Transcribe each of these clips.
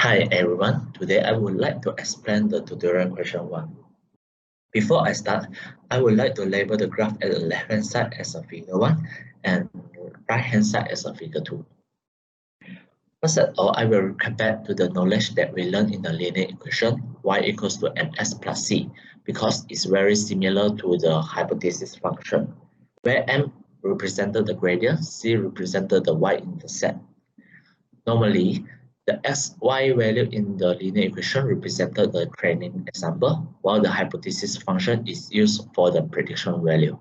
Hi everyone, today I would like to explain the tutorial question 1. Before I start, I would like to label the graph at the left hand side as a figure 1 and right hand side as a figure 2. First of all, I will recap back to the knowledge that we learned in the linear equation y equals to ms plus c because it's very similar to the hypothesis function, where m represented the gradient, c represented the y-intercept. Normally, the xy value in the linear equation represented the training example, while the hypothesis function is used for the prediction value.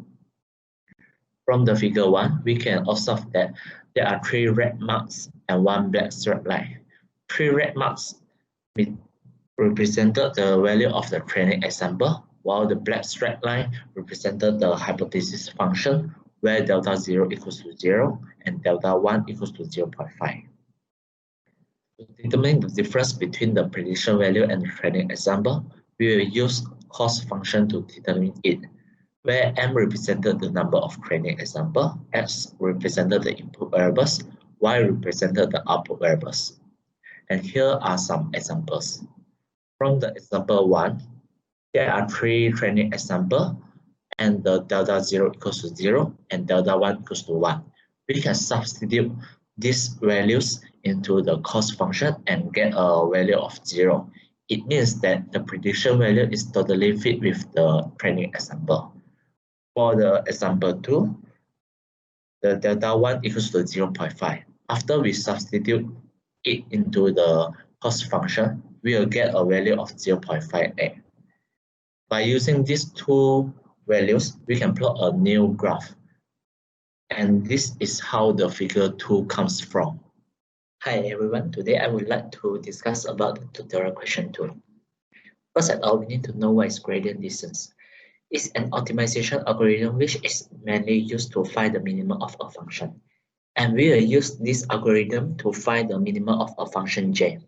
From the figure 1, we can observe that there are 3 red marks and 1 black straight line. 3 red marks represented the value of the training example, while the black straight line represented the hypothesis function, where delta 0 equals to 0 and delta 1 equals to 0.5. To determine the difference between the prediction value and the training example, we will use cost function to determine it, where m represented the number of training example, x represented the input variables, y represented the output variables. And here are some examples. From the example 1, there are 3 training examples, and the delta 0 equals to 0 and delta 1 equals to 1. We can substitute these values into the cost function and get a value of 0. It means that the prediction value is totally fit with the training example. For the example 2, the delta 1 equals to 0.5. After we substitute it into the cost function, we will get a value of 0.58. By using these two values, we can plot a new graph. And this is how the figure 2 comes from. Hi everyone, today I would like to discuss about the tutorial question 2. First of all, we need to know what is gradient descent. It's an optimization algorithm which is mainly used to find the minimum of a function. And we will use this algorithm to find the minimum of a function j.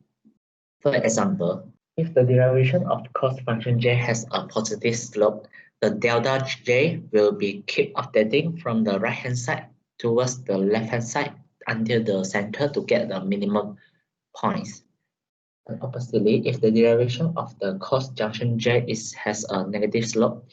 For example, if the derivation of cost function j has a positive slope, the delta j will be keep updating from the right hand side towards the left hand side until the center to get the minimum points. And oppositely, if the derivation of the cost junction j has a negative slope,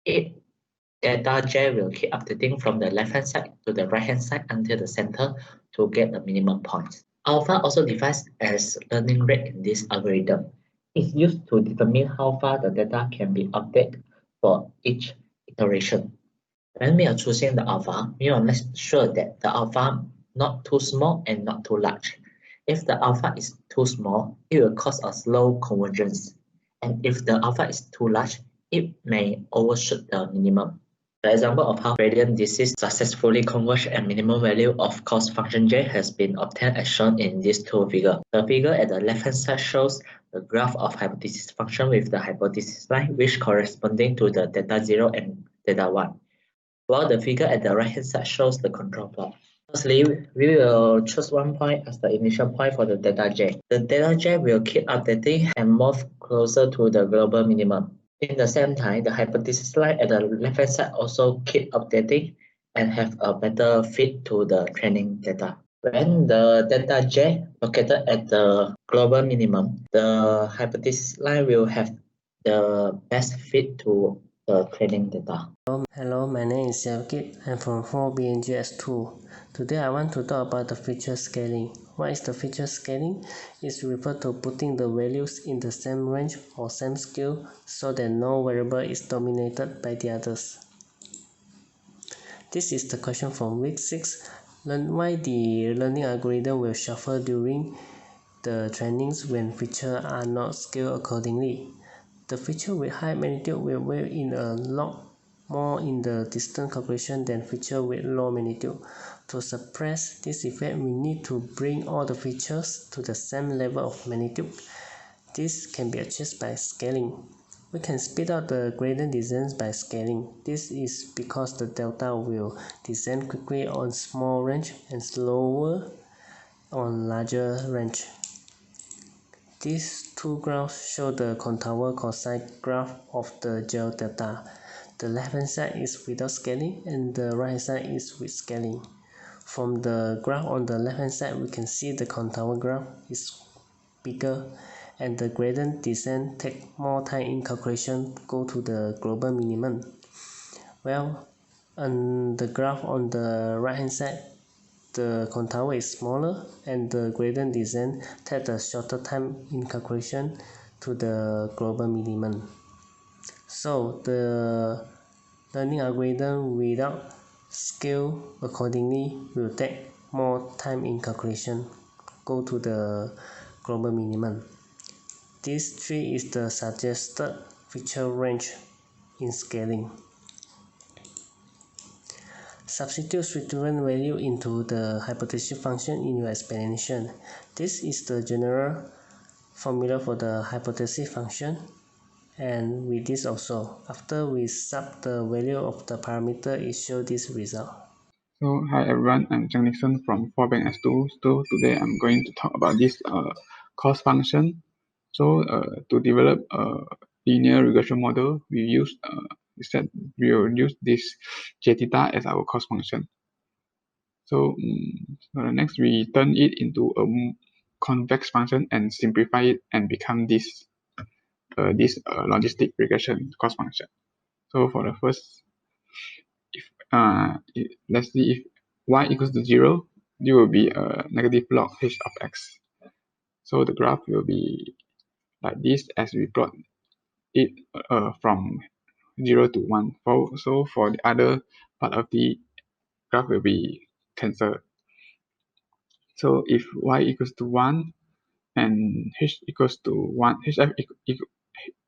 delta j will keep updating from the left hand side to the right hand side until the center to get the minimum points. Alpha also defined as learning rate in this algorithm. It's used to determine how far the data can be updated for each iteration. When we are choosing the alpha, we want to make sure that the alpha not too small and not too large. If the alpha is too small, it will cause a slow convergence. And if the alpha is too large, it may overshoot the minimum. The example of how gradient descent successfully converged and minimum value of cost function j has been obtained as shown in these two figures. The figure at the left hand side shows the graph of hypothesis function with the hypothesis line which corresponding to the delta 0 and delta 1, while the figure at the right hand side shows the control plot. Firstly, we will choose one point as the initial point for the delta j. The delta j will keep updating and move closer to the global minimum. In the same time, the hypothesis line at the left hand side also keep updating and have a better fit to the training data. When the delta j located at the global minimum, the hypothesis line will have the best fit to the training data. Hello, my name is Yavkit. I'm from 4BNGS2. Today I want to talk about the feature scaling. What is the feature scaling? It's referred to putting the values in the same range or same scale so that no variable is dominated by the others. This is the question from week 6. Learn why the learning algorithm will shuffle during the trainings when features are not scaled accordingly. The feature with high magnitude will weigh in a lot more in the distance calculation than feature with low magnitude. To suppress this effect, we need to bring all the features to the same level of magnitude. This can be achieved by scaling. We can speed up the gradient descent by scaling. This is because the delta will descend quickly on small range and slower on larger range. These two graphs show the contour cosine graph of the gel delta. The left hand side is without scaling and the right hand side is with scaling. From the graph on the left hand side, we can see the contour graph is bigger, and the gradient descent take more time in calculation go to the global minimum. Well, on the graph on the right hand side, the contour is smaller and the gradient descent takes a shorter time in calculation to the global minimum. So the learning algorithm without scale accordingly will take more time in calculation go to the global minimum. This tree is the suggested feature range in scaling. Substitute recurrent value into the hypothesis function in your explanation. This is the general formula for the hypothesis function. And with this also, after we sub the value of the parameter, it shows this result. So hi everyone, I'm Chang Nixon from Forebank S2. So today I'm going to talk about this cost function. So to develop a linear regression model, we will use this j theta as our cost function. So next we turn it into a convex function and simplify it and become this logistic regression cost function. So for the first, let's see if y equals to 0, it will be a negative log h of x. So the graph will be like this as we plot it from 0 to 1. So for the other part of the graph will be cancelled. So if y equals to 1 and h equals to 1, hf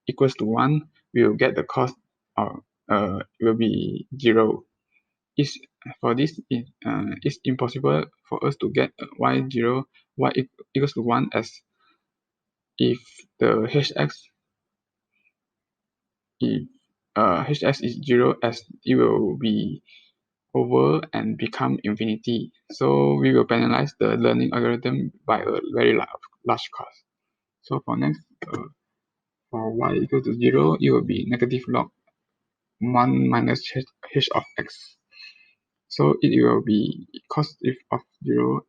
equals to 1, we will get the cost of will be 0. For this, it's impossible for us to get y0, y equals to 1 as if the hx is 0, as it will be over and become infinity. So we will penalize the learning algorithm by a very large cost. So for next, for y equal to 0, it will be negative log 1 minus h of x. So it will be cost of 0.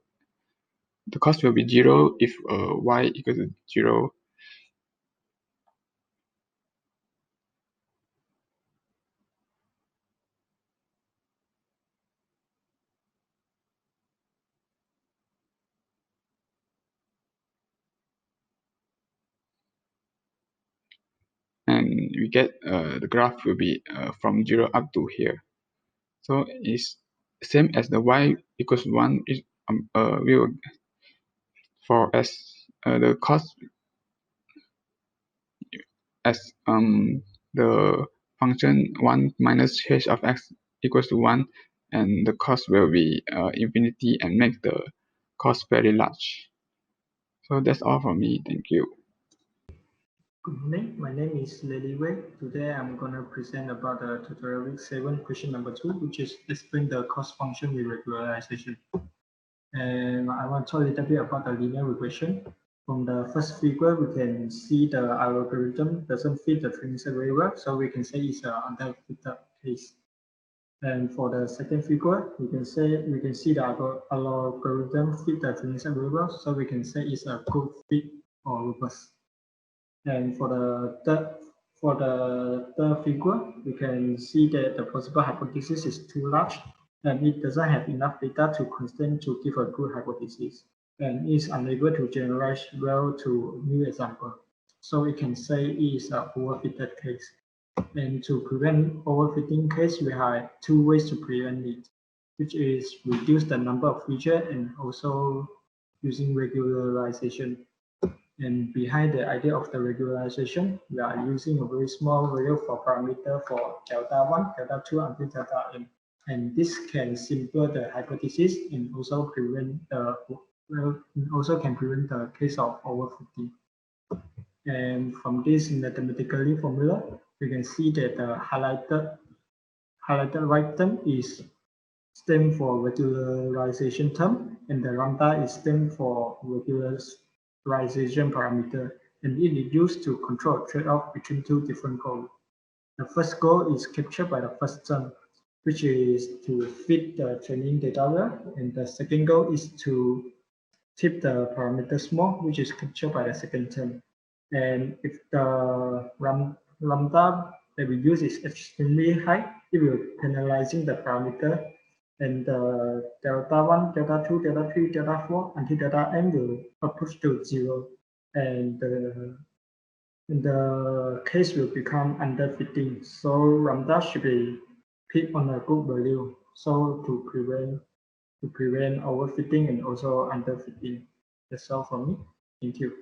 The cost will be 0 if y equals to 0. And we get the graph will be from 0 up to here. So it's same as the y equals 1 is we will for as the cost as the function 1 minus h of x equals to 1, and the cost will be infinity and make the cost very large. So that's all from me. Thank you. Good morning, my name is Lily Wei. Today I'm going to present about the tutorial week 7 question number 2, which is explain the cost function with regularization. And I want to talk a little bit about the linear regression. From the first figure, we can see the algorithm doesn't fit the training set very well, so we can say it's an underfitted case. And for the second figure, we can see the algorithm fit the training set very well, so we can say it's a good fit or robust. And for the third figure, we can see that the possible hypothesis is too large and it doesn't have enough data to constrain to give a good hypothesis and is unable to generalize well to new example. So we can say it is an overfitted case. And to prevent overfitting case, we have two ways to prevent it, which is reduce the number of features and also using regularization. And behind the idea of the regularization, we are using a very small value for parameter for delta 1, delta 2, until delta m. And this can simplify the hypothesis and also prevent the case of overfitting. And from this mathematically formula, we can see that the highlighted right term is stem for regularization term, and the lambda is stem for regularization parameter, and it is used to control trade-off between two different goals. The first goal is captured by the first term, which is to fit the training data well, and the second goal is to keep the parameter small, which is captured by the second term. And if the lambda that we use is extremely high, it will penalizing the parameter, and the delta 1, delta 2, delta 3, delta 4 until delta n will approach to 0. And the case will become underfitting. So lambda should be picked on a good value. So to prevent overfitting and also underfitting. That's all for me. Thank you.